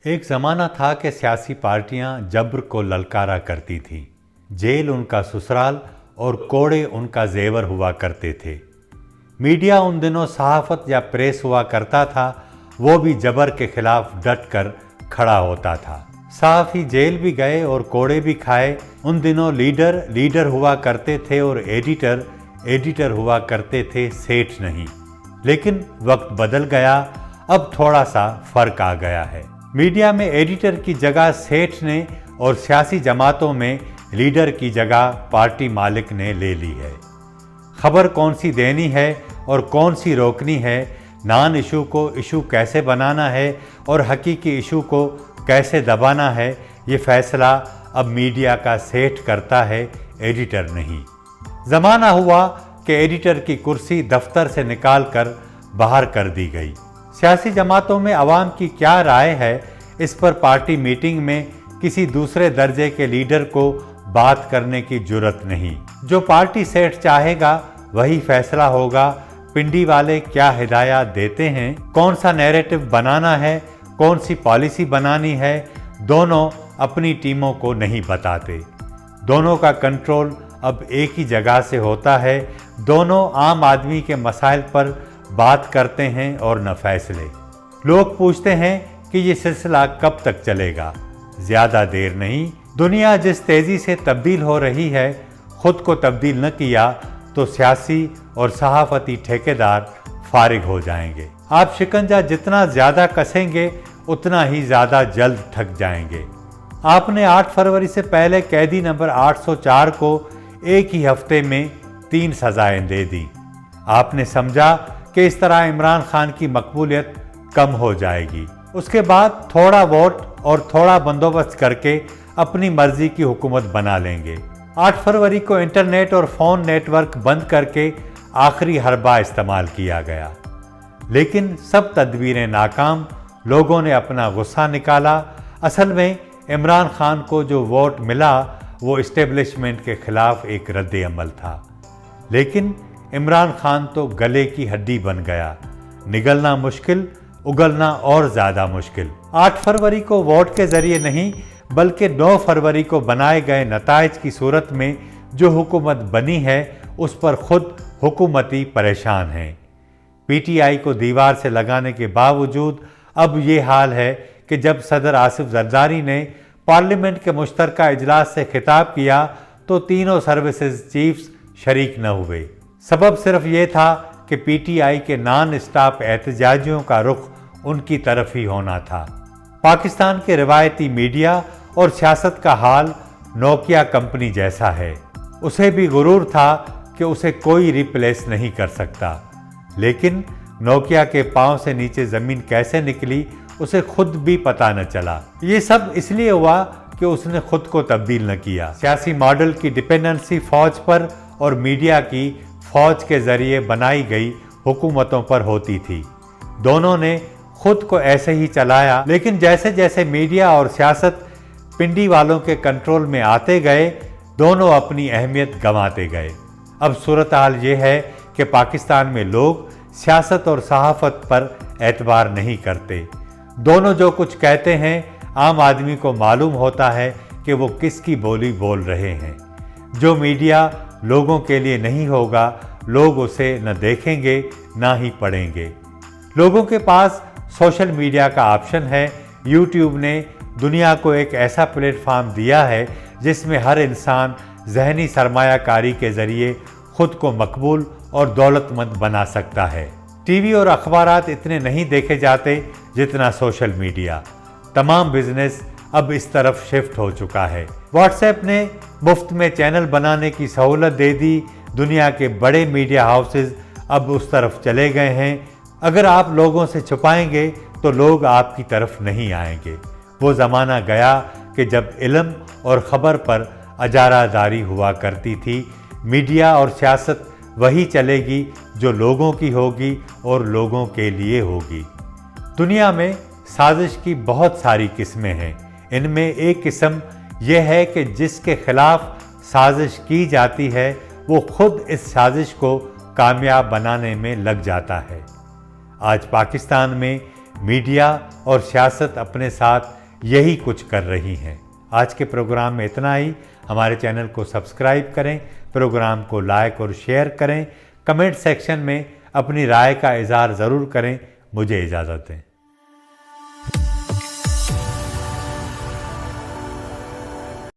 एक ज़माना था कि सियासी पार्टियां जब्र को ललकारा करती थीं। जेल उनका ससुराल और कोड़े उनका जेवर हुआ करते थे। मीडिया उन दिनों सहाफ़त या प्रेस हुआ करता था, वो भी जबर के खिलाफ डट कर खड़ा होता था। सहाफ़ी जेल भी गए और कोड़े भी खाए। उन दिनों लीडर हुआ करते थे और एडिटर हुआ करते थे, सेठ नहीं। लेकिन वक्त बदल गया, अब थोड़ा सा फर्क आ गया है। मीडिया में एडिटर की जगह सेठ ने और सियासी जमातों में लीडर की जगह पार्टी मालिक ने ले ली है। खबर कौन सी देनी है और कौन सी रोकनी है, नॉन इशू को इशू कैसे बनाना है और हकीकी इशू को कैसे दबाना है, ये फैसला अब मीडिया का सेठ करता है, एडिटर नहीं। ज़माना हुआ कि एडिटर की कुर्सी दफ्तर से निकाल कर बाहर कर दी गई। सियासी जमातों में अवाम की क्या राय है, इस पर पार्टी मीटिंग में किसी दूसरे दर्जे के लीडर को बात करने की जुर्रत नहीं। जो पार्टी सेठ चाहेगा वही फैसला होगा। पिंडी वाले क्या हिदायत देते हैं, कौन सा नैरेटिव बनाना है, कौन सी पॉलिसी बनानी है, दोनों अपनी टीमों को नहीं बताते। दोनों का कंट्रोल अब एक ही जगह से होता है। दोनों आम आदमी के मसाइल पर बात करते हैं और न फैसले। लोग पूछते हैं कि ये सिलसिला कब तक चलेगा। ज़्यादा देर नहीं। दुनिया जिस तेज़ी से तब्दील हो रही है, खुद को तब्दील न किया तो सियासी और सहाफ़ती ठेकेदार फारिग हो जाएंगे। आप शिकंजा जितना ज़्यादा कसेंगे उतना ही ज़्यादा जल्द थक जाएंगे। आपने 8 फरवरी से पहले कैदी नंबर 804 को एक ही हफ्ते में 3 सज़ाएं दे दी। आपने समझा कि इस तरह इमरान खान की मकबूलियत कम हो जाएगी। उसके बाद थोड़ा वोट और थोड़ा बंदोबस्त करके अपनी मर्जी की हुकूमत बना लेंगे। 8 फरवरी को इंटरनेट और फ़ोन नेटवर्क बंद करके आखिरी हरबा इस्तेमाल किया गया, लेकिन सब तदबीरें नाकाम। लोगों ने अपना गुस्सा निकाला। असल में इमरान खान को जो वोट मिला वो इस्टेब्लिशमेंट के खिलाफ एक रद्द अमल था, लेकिन इमरान खान तो गले की हड्डी बन गया। निगलना मुश्किल, उगलना और ज़्यादा मुश्किल। 8 फरवरी को वोट के ज़रिए नहीं बल्कि 9 फरवरी को बनाए गए नताइज की सूरत में जो हुकूमत बनी है, उस पर खुद हुकूमती परेशान हैं। पीटीआई को दीवार से लगाने के बावजूद अब ये हाल है कि जब सदर आसिफ जरदारी ने पार्लियामेंट के मुश्तरका इजलास से खिताब किया तो तीनों सर्विसेज चीफ्स शरीक न हुए। सबब सिर्फ ये था कि पीटीआई के नॉन स्टॉप एहतजाजियों का रुख उनकी तरफ ही होना था। पाकिस्तान के रिवायती मीडिया और सियासत का हाल नोकिया कंपनी जैसा है। उसे भी गुरूर था कि उसे कोई रिप्लेस नहीं कर सकता, लेकिन नोकिया के पांव से नीचे ज़मीन कैसे निकली उसे खुद भी पता न चला। ये सब इसलिए हुआ कि उसने खुद को तब्दील न किया। सियासी मॉडल की डिपेंडेंसी फौज पर और मीडिया की फौज के ज़रिए बनाई गई हुकूमतों पर होती थी। दोनों ने खुद को ऐसे ही चलाया, लेकिन जैसे जैसे मीडिया और सियासत पिंडी वालों के कंट्रोल में आते गए, दोनों अपनी अहमियत गंवाते गए। अब सूरत हाल ये है कि पाकिस्तान में लोग सियासत और सहाफ़त पर एतबार नहीं करते। दोनों जो कुछ कहते हैं, आम आदमी को मालूम होता है कि वो किसकी बोली बोल रहे हैं। जो मीडिया लोगों के लिए नहीं होगा, लोग उसे न देखेंगे ना ही पढ़ेंगे। लोगों के पास सोशल मीडिया का ऑप्शन है। यूट्यूब ने दुनिया को एक ऐसा प्लेटफॉर्म दिया है जिसमें हर इंसान जहनी सरमायाकारी के ज़रिए खुद को मकबूल और दौलतमंद बना सकता है। टीवी और अखबारात इतने नहीं देखे जाते जितना सोशल मीडिया। तमाम बिजनेस अब इस तरफ शिफ्ट हो चुका है। व्हाट्सएप ने मुफ्त में चैनल बनाने की सहूलत दे दी। दुनिया के बड़े मीडिया हाउसेज अब उस तरफ चले गए हैं। अगर आप लोगों से छुपाएंगे तो लोग आपकी तरफ नहीं आएंगे। वो ज़माना गया कि जब इल्म और ख़बर पर अजारादारी हुआ करती थी। मीडिया और सियासत वही चलेगी जो लोगों की होगी और लोगों के लिए होगी। दुनिया में साजिश की बहुत सारी किस्में हैं। इनमें एक किस्म यह है कि जिसके खिलाफ साजिश की जाती है वो खुद इस साजिश को कामयाब बनाने में लग जाता है। आज पाकिस्तान में मीडिया और सियासत अपने साथ यही कुछ कर रही हैं। आज के प्रोग्राम में इतना ही। हमारे चैनल को सब्सक्राइब करें, प्रोग्राम को लाइक और शेयर करें, कमेंट सेक्शन में अपनी राय का इजहार ज़रूर करें। मुझे इजाज़त दें।